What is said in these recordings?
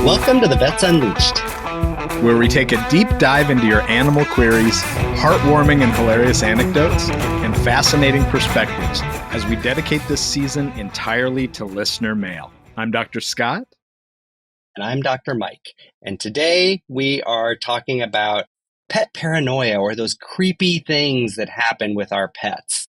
Welcome to the Vets Unleashed, where we take a deep dive into your animal queries, heartwarming and hilarious anecdotes, and fascinating perspectives as we dedicate this season entirely to listener mail. I'm Dr. Scott. and I'm Dr. Mike. And today we are talking about pet paranoia, or those creepy things that happen with our pets.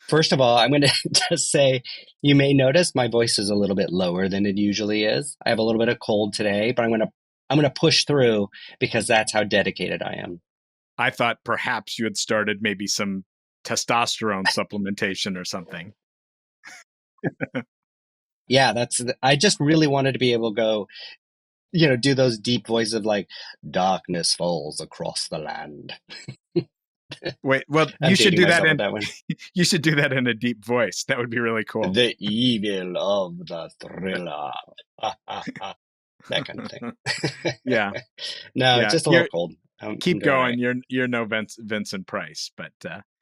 First of all, I'm going to just say, you may notice my voice is a little bit lower than it usually is. I have a little bit of cold today, but I'm going to push through because that's how dedicated I am. I thought perhaps you had started maybe some testosterone supplementation or something. Yeah, I just really wanted to be able to go, do those deep voices of like, darkness falls across the land. Wait, well, you should do that you should do that in a deep voice. That would be really cool. The evil of the thriller. That kind of thing. Yeah. No, just a little cold. Keep going. Right. You're no Vincent Price, but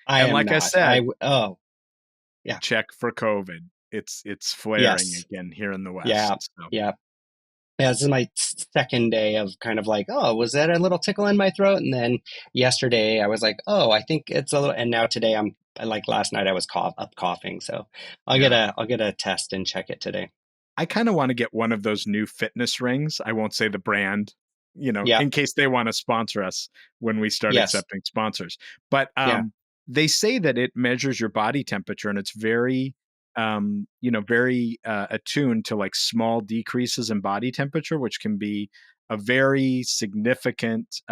I said, yeah. Check for COVID. It's flaring again here in the West. Yeah. So. Yeah. Yeah, this is my second day of kind of like, oh, was that a little tickle in my throat? And then yesterday I was like, oh, I think it's a little. And now today last night I was coughing. So I'll get a test and check it today. I kind of want to get one of those new fitness rings. I won't say the brand, in case they want to sponsor us when we start accepting sponsors. But they say that it measures your body temperature, and it's very very attuned to like small decreases in body temperature, which can be a very significant,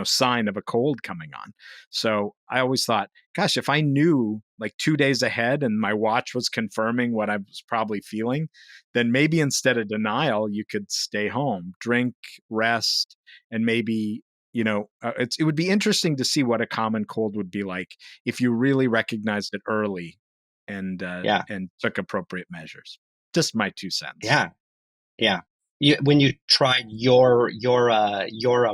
sign of a cold coming on. So I always thought, gosh, if I knew like 2 days ahead and my watch was confirming what I was probably feeling, then maybe instead of denial, you could stay home, drink, rest, and maybe it would be interesting to see what a common cold would be like if you really recognized it early and took appropriate measures. Just my 2 cents. Yeah. When you tried your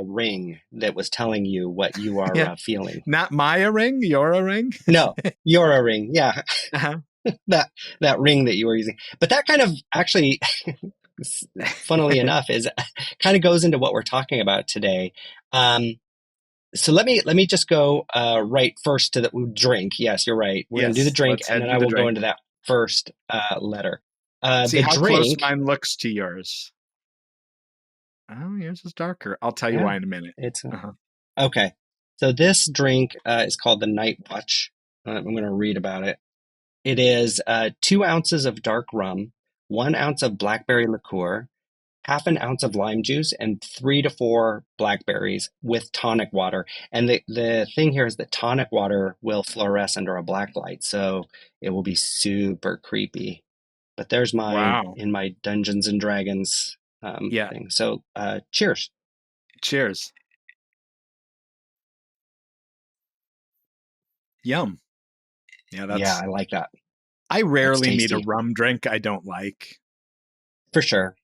ring that was telling you what you are feeling. Not my ring, your ring. No, your ring. Yeah. Uh-huh. that ring that you were using. But that kind of actually, funnily enough, is kind of goes into what we're talking about today. So let me just go right first to the drink. Yes, you're right. We're going to do the drink, and then I will go into that first letter. See how close mine looks to yours. Oh, yours is darker. I'll tell you why in a minute. Okay. So this drink is called the Night Watch. I'm going to read about it. It is 2 ounces of dark rum, 1 ounce of blackberry liqueur, half an ounce of lime juice, and 3 to 4 blackberries with tonic water. And the thing here is that tonic water will fluoresce under a black light, so it will be super creepy. But there's mine in my Dungeons and Dragons thing. So cheers. Cheers. Yum. Yeah, I like that. I rarely meet a rum drink I don't like. For sure.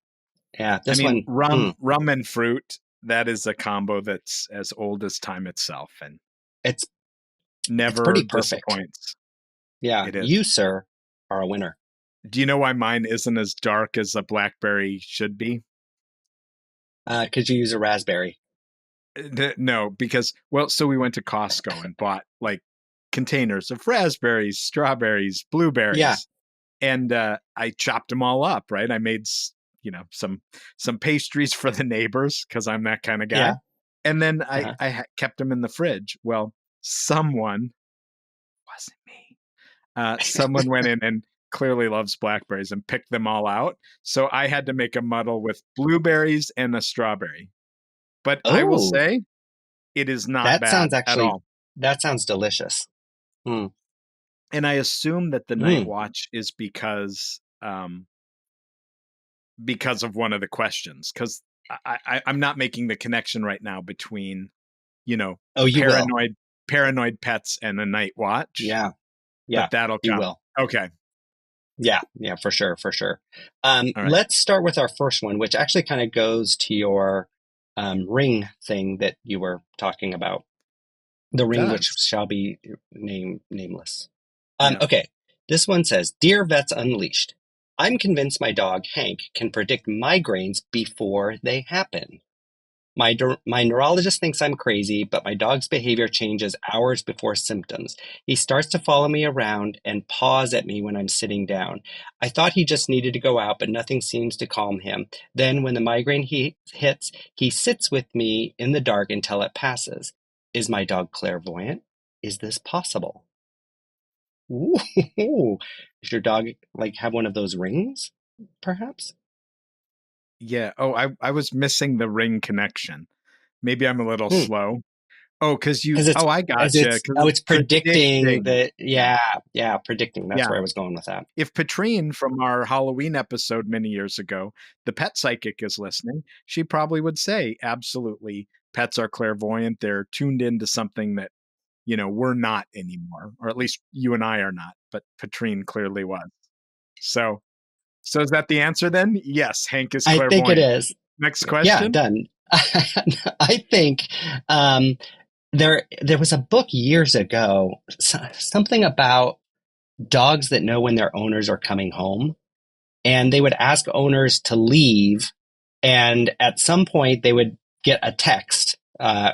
Yeah, rum and fruit, that is a combo that's as old as time itself, and it's never pretty perfect. Disappoints. Yeah, you, sir, are a winner. Do you know why mine isn't as dark as a blackberry should be? Because you use a raspberry. No, because, so we went to Costco and bought like containers of raspberries, strawberries, blueberries. Yeah. And I chopped them all up, right? I made some pastries for the neighbors because I'm that kind of guy. Yeah. And then I kept them in the fridge. Well, someone, wasn't me, someone went in and clearly loves blackberries and picked them all out. So I had to make a muddle with blueberries and a strawberry. But I will say it is not bad at all. That sounds delicious. Mm. And I assume that the Night Watch is because of one of the questions, because I'm not making the connection right now between, paranoid pets and a Night Watch. Yeah. But that'll come. You will. Okay. Yeah, for sure. Right. Let's start with our first one, which actually kind of goes to your ring thing that you were talking about. The ring which shall be nameless. Okay, this one says, Dear Vets Unleashed, I'm convinced my dog, Hank, can predict migraines before they happen. My neurologist thinks I'm crazy, but my dog's behavior changes hours before symptoms. He starts to follow me around and paws at me when I'm sitting down. I thought he just needed to go out, but nothing seems to calm him. Then, when the migraine hits, he sits with me in the dark until it passes. Is my dog clairvoyant? Is this possible? Ooh, does your dog like have one of those rings, perhaps? Yeah. Oh, I was missing the ring connection. Maybe I'm a little Hmm. slow. Oh, because you. Because it's Oh, I as gotcha. it's Because oh, it's it's predicting predicting. the Yeah. yeah, predicting. That's Yeah. where I was going with that. If Patrine from our Halloween episode many years ago, the pet psychic, is listening, she probably would say, absolutely, pets are clairvoyant. They're tuned into something that, we're not anymore, or at least you and I are not, but Patrine clearly was. So, so is that the answer then? Yes, Hank is I think it clairvoyant. is. Next Yeah, question. done. I think um, there was a book years ago, something about dogs that know when their owners are coming home, and they would ask owners to leave, and at some point they would get a text.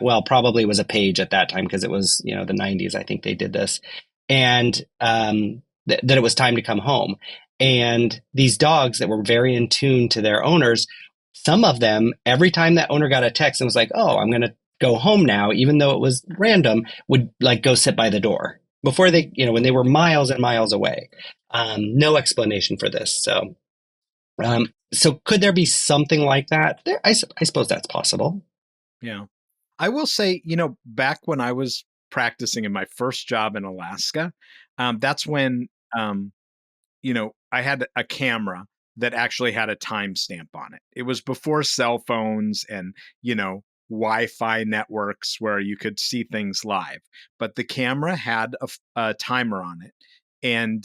Well, probably it was a page at that time because it was the 90s. I think they did this, and that it was time to come home. And these dogs that were very in tune to their owners, some of them, every time that owner got a text and was like, "Oh, I'm going to go home now," even though it was random, would like go sit by the door before they, when they were miles and miles away. No explanation for this. So could there be something like that? I suppose that's possible. Yeah. I will say, back when I was practicing in my first job in Alaska, that's when, I had a camera that actually had a timestamp on it. It was before cell phones and, Wi-Fi networks where you could see things live, but the camera had a timer on it. And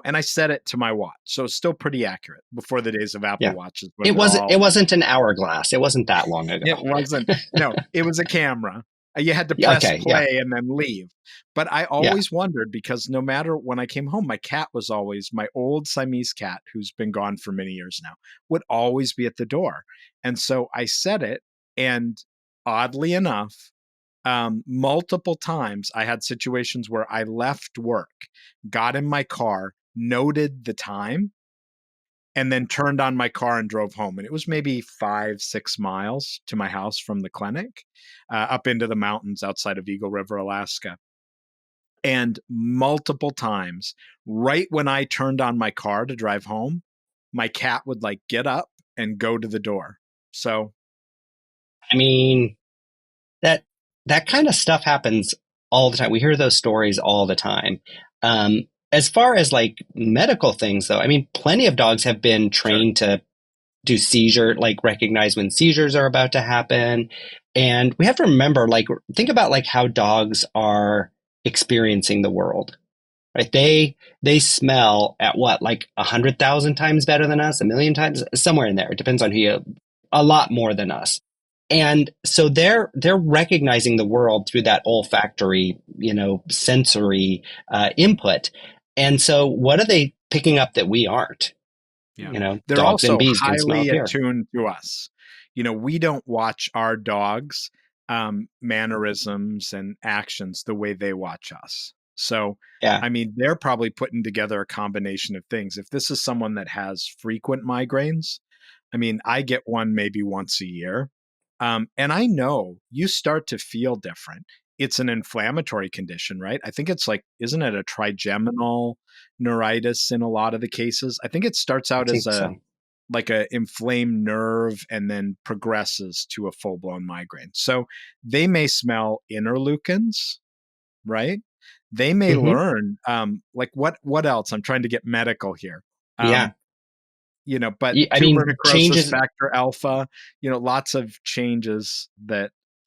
and I set it to my watch. So it's still pretty accurate before the days of Apple Yeah. Watches when It they're wasn't all. it wasn't an hourglass. It wasn't that long ago. It wasn't. No, it was a camera. You had to Yeah, press okay, yeah. play and then leave. But I Yeah. always wondered because no matter when I came home, my cat was always my old Siamese cat, who's been gone for many years now, would always be at the door. And so I set it, and oddly enough, multiple times I had situations where I left work, got in my car, noted the time, and then turned on my car and drove home. And it was maybe 5-6 miles to my house from the clinic, up into the mountains outside of Eagle River, Alaska. And multiple times, right when I turned on my car to drive home, my cat would like get up and go to the door. So, I mean, that that kind of stuff happens all the time. We hear those stories all the time. As far as like medical things, though, I mean, plenty of dogs have been sure. trained to do seizure, like recognize when seizures are about to happen. And we have to remember, like, think about like how dogs are experiencing the world, right? They smell at what, like 100,000 times better than us, a million times, somewhere in there. It depends on who you, a lot more than us. And so they're recognizing the world through that olfactory, sensory input. And so, what are they picking up that we aren't? Yeah. They're Dogs and also bees can smell up highly here. attuned to us. We don't watch our dogs' mannerisms and actions the way they watch us. So, Yeah. I mean, they're probably putting together a combination of things. If this is someone that has frequent migraines, I mean, I get one maybe once a year. And I know you start to feel different. It's an inflammatory condition, right? I think it's like, isn't it a trigeminal neuritis in a lot of the cases? I think it starts I out as think a so. like a inflamed nerve and then progresses to a full-blown migraine. So they may smell interleukins, right? They may Hmm. learn like what else? I'm trying to get medical here. Yeah. Um, but I tumor mean, necrosis factor alpha, lots of changes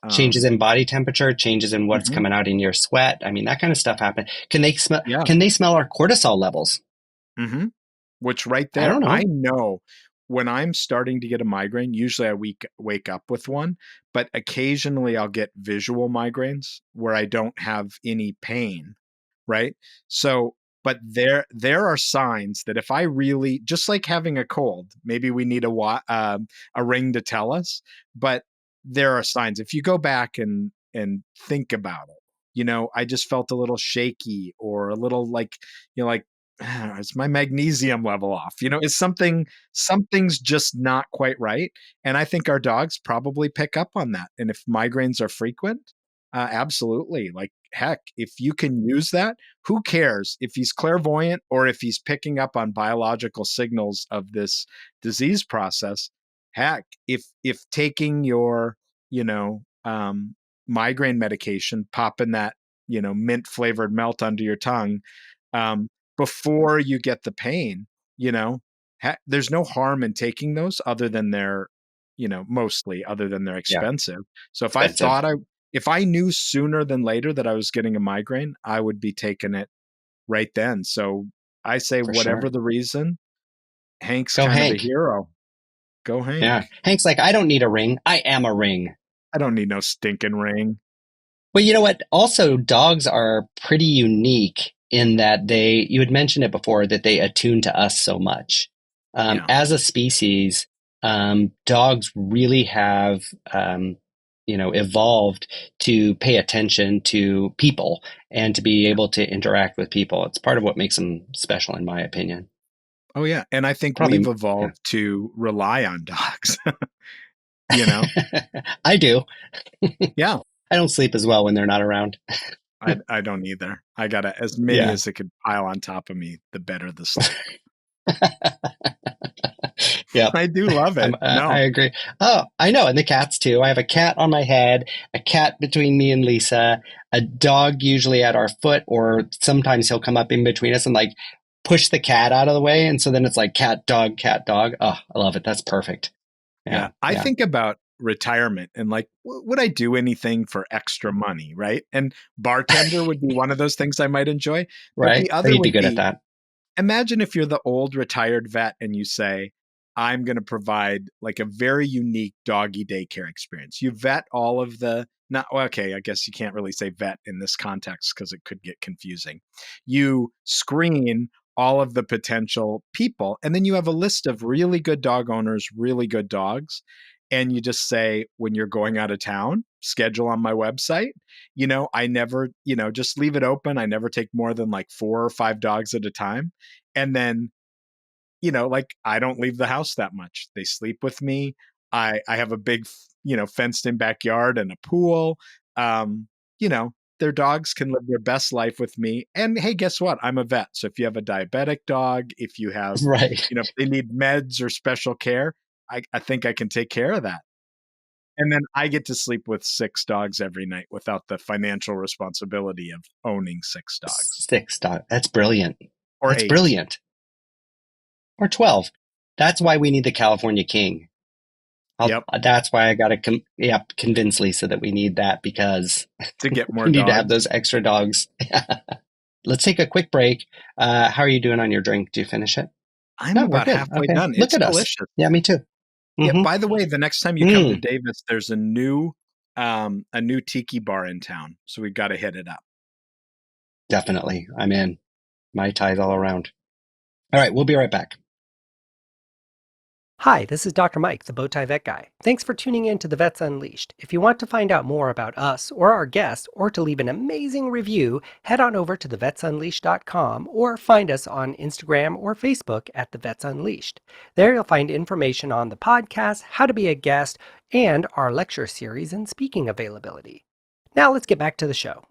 um in body temperature, changes in what's mhm, coming out in your sweat. I mean, that kind of stuff happens. Can they smell? yeah. Can they smell our cortisol levels? Mhm. Which right I there, don't I know. know when I'm starting to get a migraine, usually I wake up with one, but occasionally I'll get visual migraines where I don't have any pain, right? So But there are signs that if I really, just like having a cold, maybe we need a ring to tell us. But there are signs. If you go back and think about it, I just felt a little shaky or a little like, like, is my magnesium level off? Is something's just not quite right. And I think our dogs probably pick up on that. And if migraines are frequent, absolutely. Like, heck, if you can use that, who cares if he's clairvoyant or if he's picking up on biological signals of this disease process? Heck, if taking your, you know, um, migraine medication, popping that, mint flavored melt under your tongue, um, before you get the pain, there's no harm in taking those other than they're, mostly other than they're Yeah, expensive. So expensive if I knew sooner than later that I was getting a migraine, I would be taking it right then. So I say, for whatever sure. the reason, Hank's Go kind of a Hank. hero. Go Yeah. Hank. Hank's like, I don't need a ring. I am a ring. I don't need no stinking ring. Well, you know what? Also, dogs are pretty unique in that you had mentioned it before, that they attune to us so much. Yeah. As a species, dogs really have, evolved to pay attention to people and to be Yeah. able to interact with people. It's part of what makes them special, in my opinion. Oh, yeah. And I think we've Probably, yeah. evolved to rely on dogs, you know? I do. Yeah. I don't sleep as well when they're not around. I don't either. I got to, as many Yeah. as it could pile on top of me, the better the sleep. Yep. I do love it. I No. agree. Oh, I know. And the cats too. I have a cat on my head, a cat between me and Lisa, a dog usually at our foot, or sometimes he'll come up in between us and like push the cat out of the way. And so then it's like cat, dog, cat, dog. Oh, I love it. That's perfect. Yeah. Yeah. I Yeah. think about retirement and like, would I do anything for extra money? Right. And bartender would be one of those things I might enjoy. But Right. the Oh, other you'd be would good at be, that. imagine if you're the old retired vet and you say, I'm going to provide like a very unique doggy daycare experience. You vet all of the, not, well, okay, I guess you can't really say vet in this context because it could get confusing. You screen all of the potential people, and then you have a list of really good dog owners, really good dogs. And you just say, when you're going out of town, schedule on my website. I never, just leave it open. I never take more than like 4 or 5 dogs at a time. And then like I don't leave the house that much. They sleep with me. I have a big, fenced in backyard and a pool. Um, their dogs can live their best life with me. And hey, guess what? I'm a vet. So if you have a diabetic dog, if you have, Right. if they need meds or special care, I think I can take care of that. And then I get to sleep with 6 dogs every night without the financial responsibility of owning 6 dogs 6 dog. That's brilliant. or That's 8. brilliant. Or 12. That's why we need the California King. Yep. That's why I got to convince Lisa that we need that, because To get more we need to have dogs. those extra dogs. Let's take a quick break. How are you doing on your drink? Do you finish it? I'm No, we're about good. halfway Okay. done. Look It's at us. delicious. Yeah, me too. Yeah, Mm-hmm. by the way, the next time you come to Davis, there's a new tiki bar in town. So we've got to hit it up. Definitely. I'm in. Mai Tais all around. All right, we'll be right back. Hi, this is Dr. Mike, the Bowtie Vet Guy. Thanks for tuning in to The Vets Unleashed. If you want to find out more about us or our guests, or to leave an amazing review, head on over to thevetsunleashed.com or find us on Instagram or Facebook at The Vets Unleashed. There you'll find information on the podcast, how to be a guest, and our lecture series and speaking availability. Now let's get back to the show.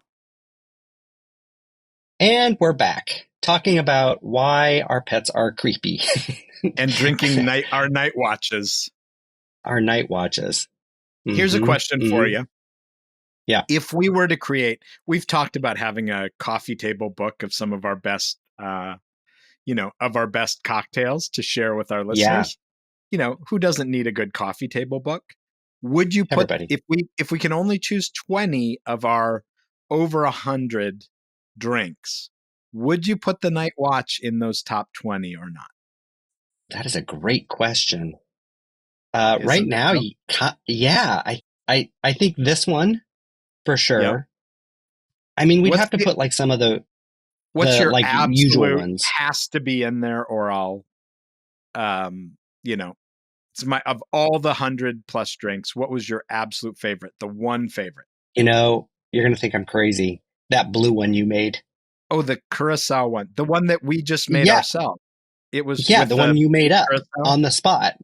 And we're back talking about why our pets are creepy. And drinking our night watches. Our night watches. Mm-hmm. Here's a question for you. Yeah. If we were to we've talked about having a coffee table book of some of our best, of our best cocktails to share with our listeners. Yeah. Who doesn't need a good coffee table book? Would you put, everybody, if we can only choose 20 of our over 100 drinks, would you put the night watch in those top 20 or not? That is a great question. Right now, yeah, I think this one for sure. Yep. I mean, we'd have to put like some of the. What's your like usual absolute ones. has to be in there, or I'll, it's of all the 100+ drinks, what was your absolute favorite? The one favorite? You're going to think I'm crazy. That blue one you made. Oh, the curacao one. The one that we just made Yeah. ourselves. It was Yeah, with the one you made up curacao? on the spot.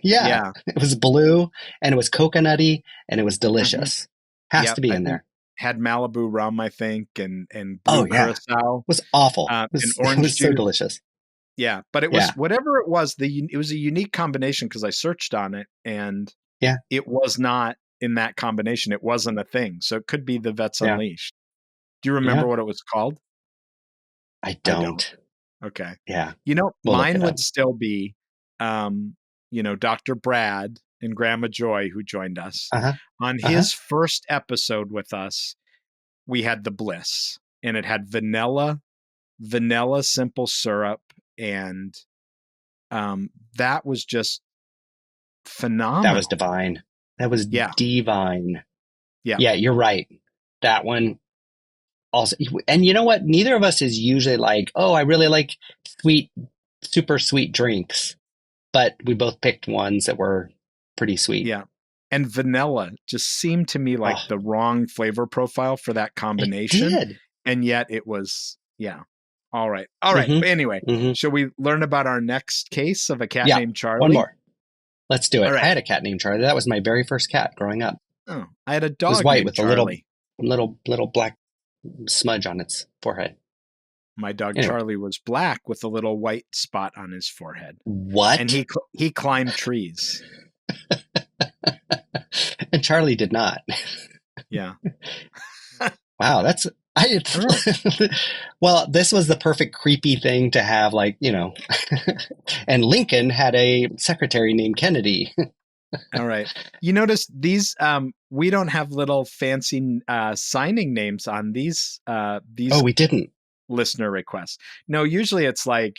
Yeah. It was blue and it was coconutty and it was delicious. Has to be I in think there. had Malibu rum, I think, and Oh blue yeah. curacao. It was awful. And It orange was so juice. delicious. Yeah, but it was Yeah. whatever it was. It was a unique combination because I searched on it and Yeah. it was not in that combination. It wasn't a thing, so it could be the Vets Yeah. Unleashed. Do you remember Yeah. what it was called? I I don't. don't. Okay. Yeah. We'll Mine would still be, Dr. Brad and Grandma Joy, who joined us. Uh-huh. On his first episode with us, we had the Bliss, and it had vanilla simple syrup, and that was just phenomenal. That was divine. That was divine. Yeah. Yeah, you're right. That one also, and you know what? Neither of us is usually like, oh, I really like super sweet drinks, but we both picked ones that were pretty sweet. Yeah. And vanilla just seemed to me like the wrong flavor profile for that combination. It did. And yet it was, All right. Mm-hmm. Anyway, shall we learn about our next case of a cat named Charlie? One more. Let's do it. Right. I had a cat named Charlie. That was my very first cat growing up. Oh, I had a dog. It was white named with Charlie. a little black smudge on its forehead. My dog Charlie was black with a little white spot on his forehead. What? And he climbed trees. And Charlie did not. Yeah. Wow, well, this was the perfect creepy thing to have, like, and Lincoln had a secretary named Kennedy. All right. You notice these, we don't have little fancy signing names on these. Oh, we didn't. Listener requests. No, usually it's like,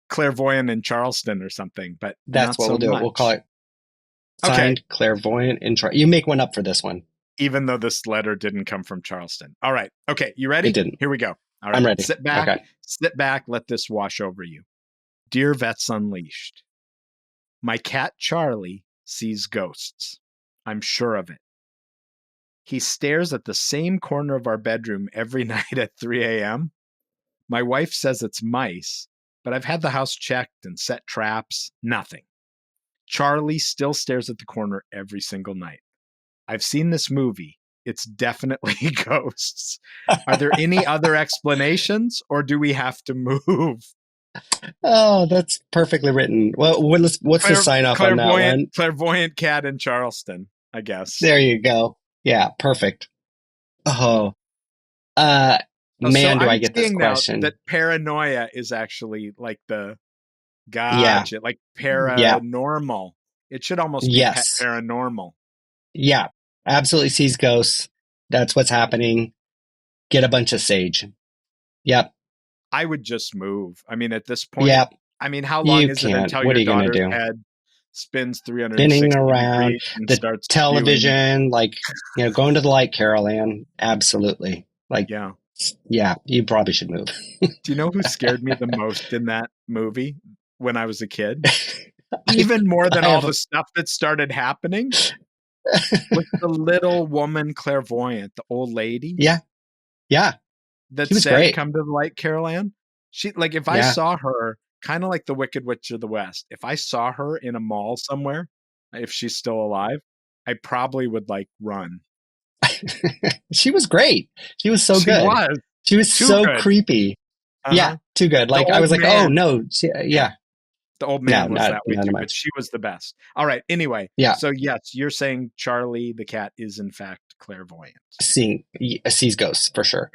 Clairvoyant in Charleston or something, but that's what we'll do. We'll call it signed Clairvoyant in Charleston. You make one up for this one. Even though this letter didn't come from Charleston. All right. Okay. You ready? It didn't. Here we go. All right. I'm ready. Sit back. Let this wash over you. Dear Vets Unleashed, my cat Charlie sees ghosts. I'm sure of it. He stares at the same corner of our bedroom every night at 3 a.m. My wife says it's mice, but I've had the house checked and set traps. Nothing. Charlie still stares at the corner every single night. I've seen this movie. It's definitely ghosts. Are there any other explanations, or do we have to move? Oh, that's perfectly written. Well, what's the sign off on that one? Clairvoyant cat in Charleston, I guess. There you go. Yeah, perfect. Oh, man, do I get this question? That paranoia is actually like the like paranormal. It should almost be paranormal. Yeah, absolutely sees ghosts. That's what's happening. Get a bunch of sage. Yep. I would just move. I mean, at this point, I mean, how long is it until your daughter's head spins 360 spinning around degrees and the starts television, going to the light, Carol Ann? Absolutely. Yeah, you probably should move. Do you know who scared me the most in that movie when I was a kid? Even more than all the stuff that started happening? With the little woman clairvoyant, the old lady. Yeah. That said, great. Come to the light, Carol Ann. She, if I saw her, kind of like the Wicked Witch of the West, if I saw her in a mall somewhere, if she's still alive, I probably would run. She was great. She was so good. She was so creepy. Yeah, too good. I was like, oh no. The old man was that way too, but she was the best. All right. Anyway. Yeah. So yes, you're saying Charlie the cat is in fact clairvoyant. Sees ghosts for sure.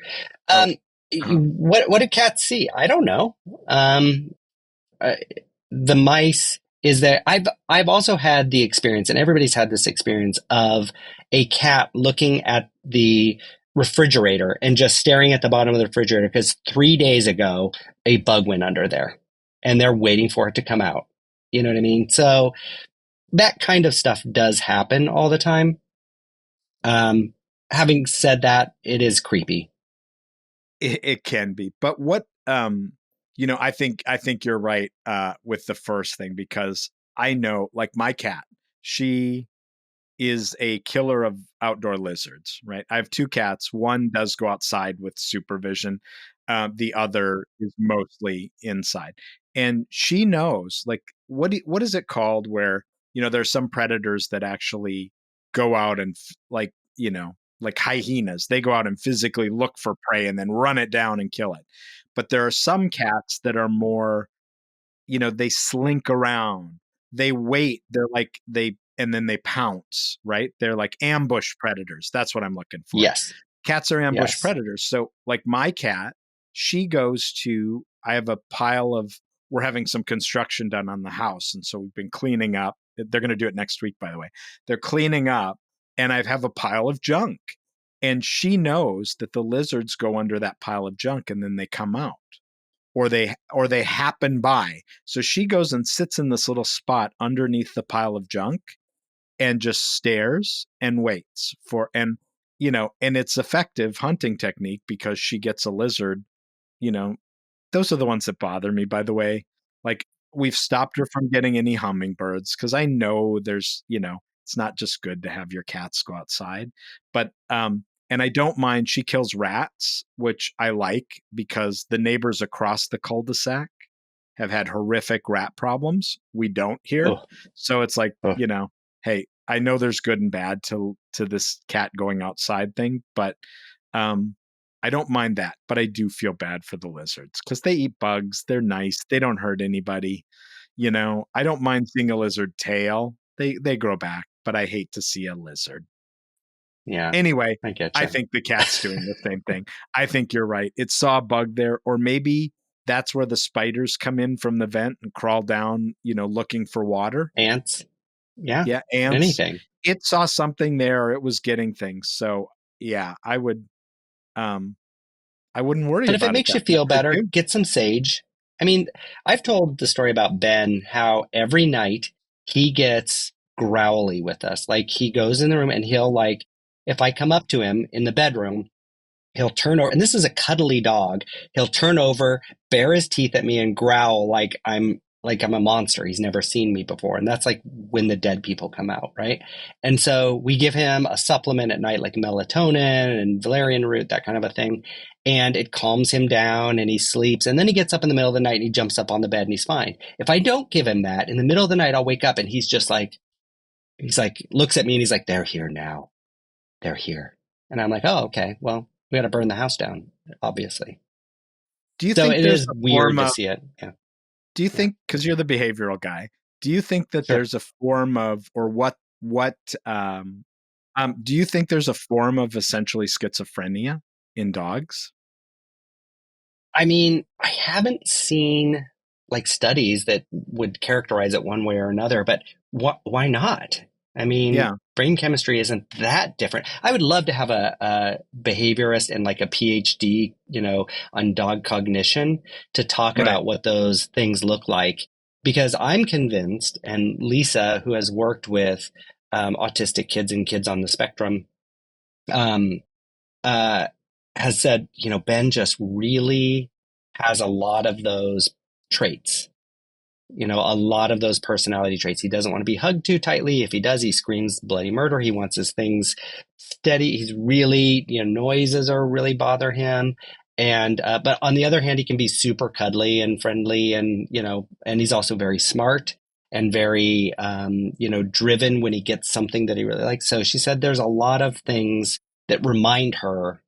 What do cats see? I don't know. The mice is that I've also had the experience, and everybody's had this experience of a cat looking at the refrigerator and just staring at the bottom of the refrigerator because 3 days ago a bug went under there and they're waiting for it to come out. You know what I mean? So that kind of stuff does happen all the time. Having said that, it is creepy. It can be. But what I think you're right with the first thing, because I know, like, my cat, she is a killer of outdoor lizards, right? I have two cats. One does go outside with supervision. The other is mostly inside. And she knows, like, what is it called where, there's some predators that actually go out and like hyenas, they go out and physically look for prey and then run it down and kill it. But there are some cats that are more, they slink around. They wait. They're like and then they pounce, right? They're like ambush predators. That's what I'm looking for. Yes. Cats are ambush Yes. predators. So like my cat, she goes to, I have a pile of, we're having some construction done on the house. And so we've been cleaning up. They're going to do it next week, by the way. They're cleaning up, and I have a pile of junk. And she knows that the lizards go under that pile of junk and then they come out, or they happen by. So she goes and sits in this little spot underneath the pile of junk and just stares and waits for, and it's effective hunting technique because she gets a lizard. Those are the ones that bother me, by the way. Like, we've stopped her from getting any hummingbirds because I know there's, it's not just good to have your cats go outside. But and I don't mind, she kills rats, which I like because the neighbors across the cul-de-sac have had horrific rat problems. We don't here. Oh, So it's like, oh. Hey, I know there's good and bad to this cat going outside thing, but I don't mind that. But I do feel bad for the lizards because they eat bugs. They're nice. They don't hurt anybody. I don't mind seeing a lizard tail. They grow back, but I hate to see a lizard. Yeah, Anyway, I get I you. think the cat's doing the same thing. I think you're right. It saw a bug there, or maybe that's where the spiders come in from the vent and crawl down, looking for water. Ants. Yeah, Yeah, ants. anything. It saw something there, or it was getting things. So yeah, um I wouldn't worry But if it about it makes that you much. feel I better, do. get some sage. I mean, I've told the story about Ben, how every night he gets growly with us. Like, he goes in the room and he'll, like, if I come up to him in the bedroom, he'll turn over, and this is a cuddly dog. He'll turn over, bare his teeth at me, and growl like I'm a monster. He's never seen me before, and that's like when the dead people come out, right? And so we give him a supplement at night, like melatonin and valerian root, that kind of a thing, and it calms him down, and he sleeps. And then he gets up in the middle of the night and he jumps up on the bed and he's fine. If I don't give him that in the middle of the night, I'll wake up and he's like looks at me and he's like, "They're here now. They're here." And I'm like, "Oh, okay. Well, we got to burn the house down, obviously." Do you So think it there's is a weird form to of see it. Yeah. do you Yeah. think, because you're the behavioral guy, do you think that Sure. there's a form of, or what do you think there's a form of essentially schizophrenia in dogs? I mean, I haven't seen like studies that would characterize it one way or another, but why not? I mean, Yeah, brain chemistry isn't that different. I would love to have a behaviorist and like a PhD, on dog cognition to talk right. about what those things look like. Because I'm convinced, and Lisa, who has worked with autistic kids and kids on the spectrum, um, uh, has said, Ben just really has a lot of those traits, a lot of those personality traits. He doesn't want to be hugged too tightly. If he does, he screams bloody murder. He wants his things steady. He's really, noises are really bother him. And, but on the other hand, he can be super cuddly and friendly, and, and he's also very smart and very, driven when he gets something that he really likes. So she said there's a lot of things that remind her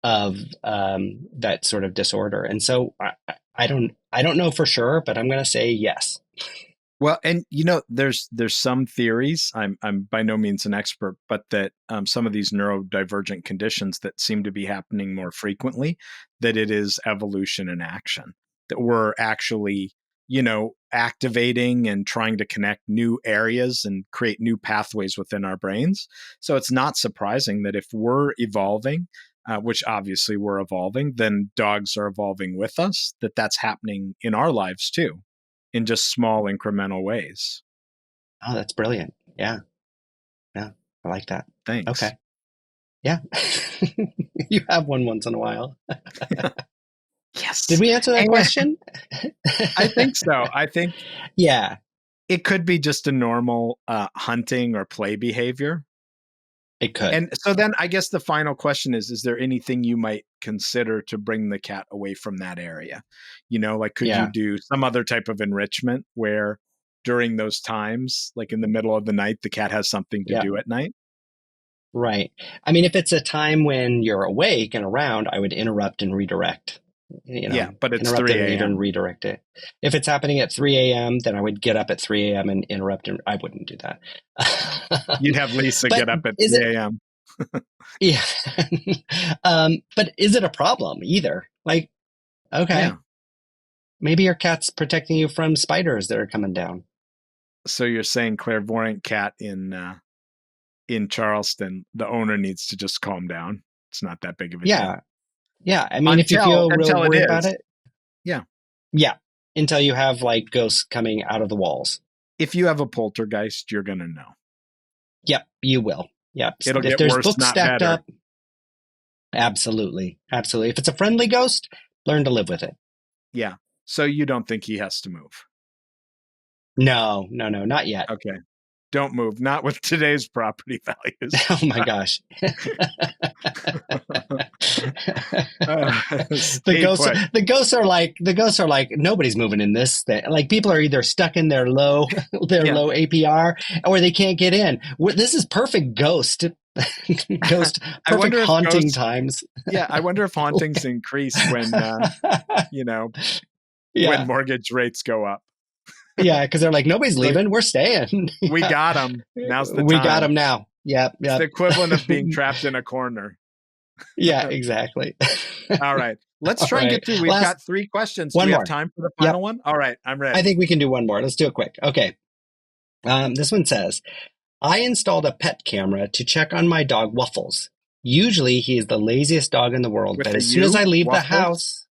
of that sort of disorder. And so I don't know for sure, but I'm going to say yes. Well, and there's some theories. I'm by no means an expert, but that some of these neurodivergent conditions that seem to be happening more frequently, that it is evolution in action. That we're actually, activating and trying to connect new areas and create new pathways within our brains. So it's not surprising that if we're evolving, which obviously we're evolving, then dogs are evolving with us. That's happening in our lives too, in just small incremental ways. Oh, that's brilliant. Yeah. Yeah. I like that. Thanks. Okay. Yeah. You have one once in a while. Yes. Did we answer that question? I think so. I think yeah, it could be just a normal hunting or play behavior. it could. And so then I guess the final question is there anything you might consider to bring the cat away from that area? Like could you do some other type of enrichment where during those times, like in the middle of the night, the cat has something to do at night? Right. I mean, if it's a time when you're awake and around, I would interrupt and redirect. Yeah, but it's interrupt 3 and even a.m. redirect it. If it's happening at 3 a.m., then I would get up at 3 a.m. and interrupt, and I wouldn't do that. You'd have Lisa get up at 3 a.m. Yeah. But is it a problem either? Like, okay, maybe your cat's protecting you from spiders that are coming down. So you're saying clairvoyant cat in Charleston, the owner needs to just calm down. It's not that big of a deal. Yeah. I mean, if you feel real worried about it. Yeah. Yeah. Until you have like ghosts coming out of the walls. If you have a poltergeist, you're going to know. Yep, you will. Yep. It'll get worse, books not stacked better. Up. Absolutely. Absolutely. If it's a friendly ghost, learn to live with it. Yeah. So you don't think he has to move? No, not yet. Okay. Don't move. Not with today's property values. Oh my gosh. The ghosts are like nobody's moving in this thing. Like people are either stuck in their low low APR or they can't get in. This is perfect perfect haunting times. Yeah, I wonder if hauntings increase when when mortgage rates go up. Yeah, because they're like, nobody's leaving. We're staying. We got them. Now's the time. We got them now. Yeah. It's the equivalent of being trapped in a corner. Yeah, exactly. All right. Let's try and get through. We've got 3 questions. Do we have time for the final one? All right. I'm ready. I think we can do one more. Let's do it quick. Okay. This one says, I installed a pet camera to check on my dog, Waffles. Usually he is the laziest dog in the world, but as soon as I leave the house...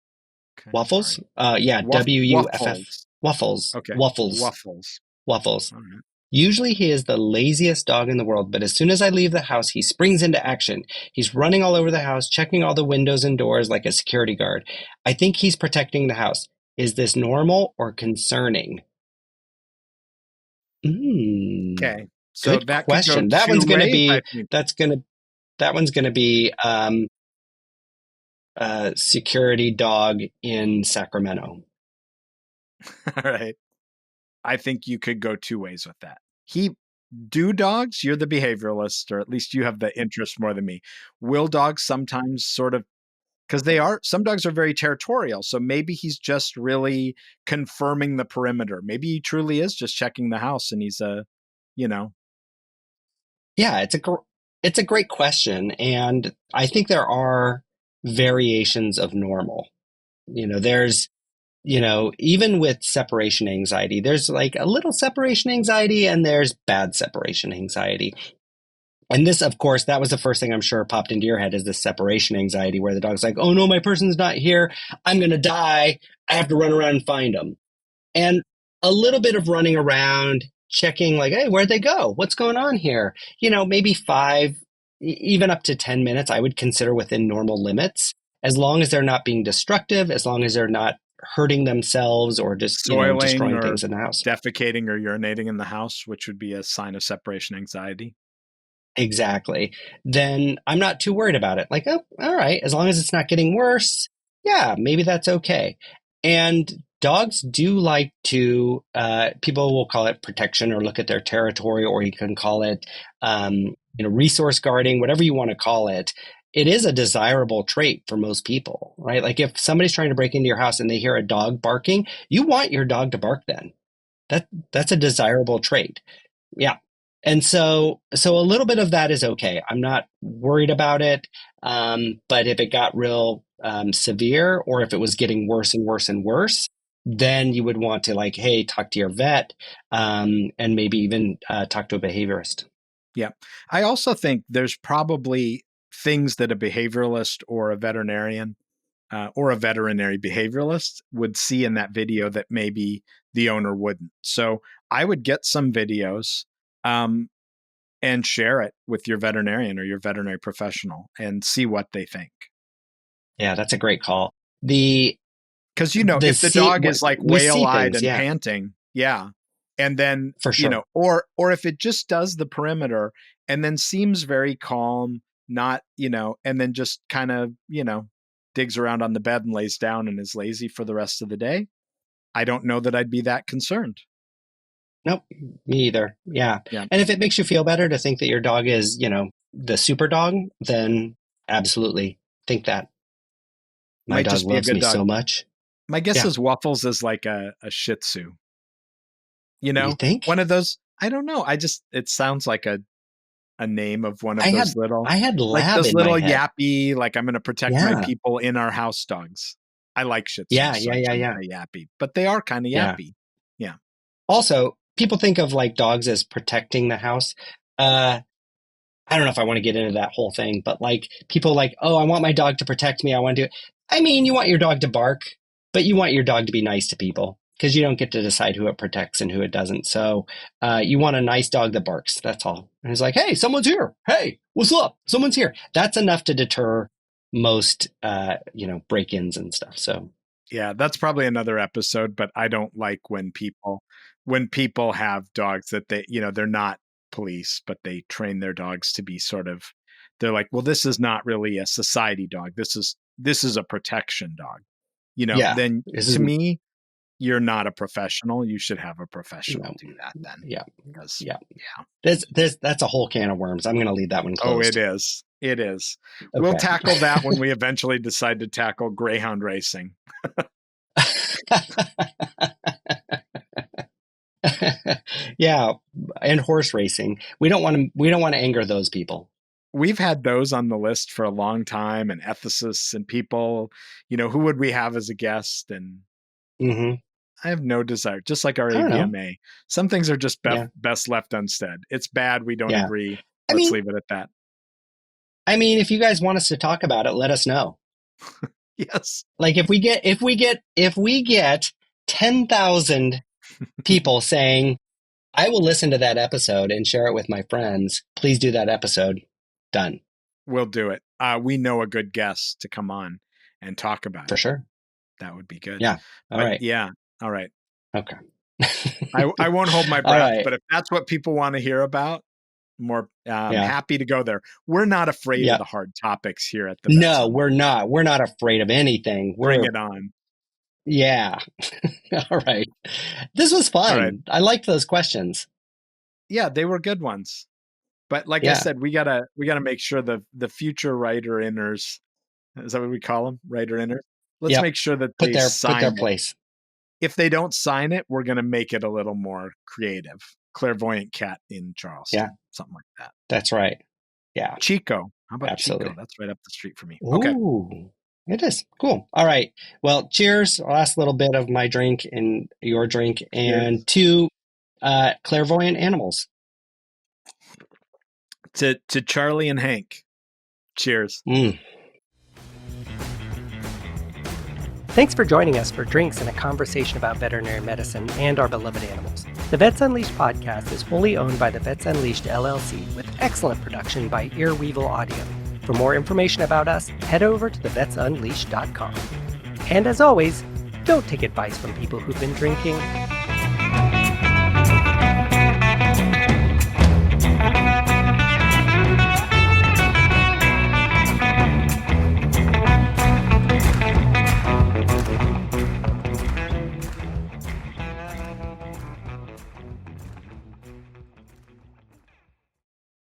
Okay, Waffles? WUFF. Waffles. Okay. Waffles. Right. Usually he is the laziest dog in the world, but as soon as I leave the house, he springs into action. He's running all over the house, checking all the windows and doors like a security guard. I think he's protecting the house. Is this normal or concerning? Okay. So good question. That one's going to be, that one's going to be security dog in Sacramento. All right. I think you could go 2 ways with that. Do dogs, you're the behavioralist, or at least you have the interest more than me. Will dogs sometimes sort of, because some dogs are very territorial. So maybe he's just really confirming the perimeter. Maybe he truly is just checking the house and he's Yeah, it's a great question. And I think there are variations of normal. There's, even with separation anxiety, there's like a little separation anxiety and there's bad separation anxiety. And this, of course, that was the first thing I'm sure popped into your head is the separation anxiety where the dog's like, oh no, my person's not here. I'm going to die. I have to run around and find them. And a little bit of running around, checking like, hey, where'd they go? What's going on here? Maybe 5, even up to 10 minutes, I would consider within normal limits, as long as they're not being destructive, as long as they're not hurting themselves or just destroying things in the house. Defecating or urinating in the house, which would be a sign of separation anxiety. Exactly. Then I'm not too worried about it. Like, oh, all right, as long as it's not getting worse, yeah, maybe that's okay. And dogs do like to, people will call it protection or look at their territory, or you can call it, resource guarding, whatever you want to call it. It is a desirable trait for most people, right? Like if somebody's trying to break into your house and they hear a dog barking, you want your dog to bark then. That's a desirable trait. Yeah. And so a little bit of that is okay. I'm not worried about it. But if it got real severe, or if it was getting worse and worse and worse, then you would want to like, hey, talk to your vet, and maybe even talk to a behaviorist. Yeah. I also think there's probably things that a behavioralist or a veterinarian or a veterinary behavioralist would see in that video that maybe the owner wouldn't. So I would get some videos. and share it with your veterinarian or your veterinary professional and see what they think. Yeah, that's a great call. Because, if the dog is like whale-eyed and panting, and then, for sure. or if it just does the perimeter and then seems very calm, not, and then just kind of, digs around on the bed and lays down and is lazy for the rest of the day, I don't know that I'd be that concerned. Nope, me either. Yeah. And if it makes you feel better to think that your dog is, the super dog, then absolutely think that. My Might dog just be loves a good me dog. so much. My guess is Waffles is like a Shih Tzu. You think? One of those, I don't know. It sounds like a name of one of those little, I had like Lab those in little my head. yappy, like I'm going to protect my people in our house dogs. I like Shih Tzus, Yeah. say yappy, but they are kind of yappy. Yeah. Also, people think of like dogs as protecting the house. I don't know if I want to get into that whole thing, but like people like, oh, I want my dog to protect me. I want to do it. I mean, you want your dog to bark, but you want your dog to be nice to people because you don't get to decide who it protects and who it doesn't. So you want a nice dog that barks. That's all. And it's like, hey, someone's here. Hey, what's up? Someone's here. That's enough to deter most, break-ins and stuff. So yeah, that's probably another episode, but I don't like when people have dogs that they're not police, but they train their dogs to be they're like, well, this is not really a society dog. This is a protection dog. Then to me, you're not a professional. You should have a professional do that then. Yeah. That's a whole can of worms. I'm going to leave that one closed. Oh, it is. It is. Okay. We'll tackle that when we eventually decide to tackle greyhound racing. Yeah, and horse racing. We don't want to anger those people. We've had those on the list for a long time, and ethicists and people, who would we have as a guest? And I have no desire, just like our AVMA. Some things are just best left unsaid. It's bad. We don't agree. Let's leave it at that. I mean, if you guys want us to talk about it, let us know. Yes. Like if we get 10,000 people saying, I will listen to that episode and share it with my friends, please do that episode. Done. We'll do it. We know a good guest to come on and talk about it. For sure. That would be good. Yeah. All right. Yeah. All right. Okay. I won't hold my breath, but if that's what people want to hear about, more happy to go there. We're not afraid of the hard topics here at the Vets. No, we're not. We're not afraid of anything. Bring it on. Yeah. All right. This was fun. Right. I liked those questions. Yeah, they were good ones. But like I said, we gotta make sure the future writer inners, is that what we call them? Writer inners? Let's make sure that they sign their place. If they don't sign it, we're gonna make it a little more creative. Clairvoyant cat in Charleston. Yeah. Something like that. That's right. Yeah. Chico. How about Chico? That's right up the street for me. Ooh, okay. It is. Cool. All right. Well, cheers. Last little bit of my drink and your drink, and to clairvoyant animals. To Charlie and Hank. Cheers. Thanks for joining us for drinks and a conversation about veterinary medicine and our beloved animals. The Vets Unleashed podcast is wholly owned by the Vets Unleashed LLC with excellent production by Earweevil Audio. For more information about us, head over to thevetsunleashed.com. And as always, don't take advice from people who've been drinking.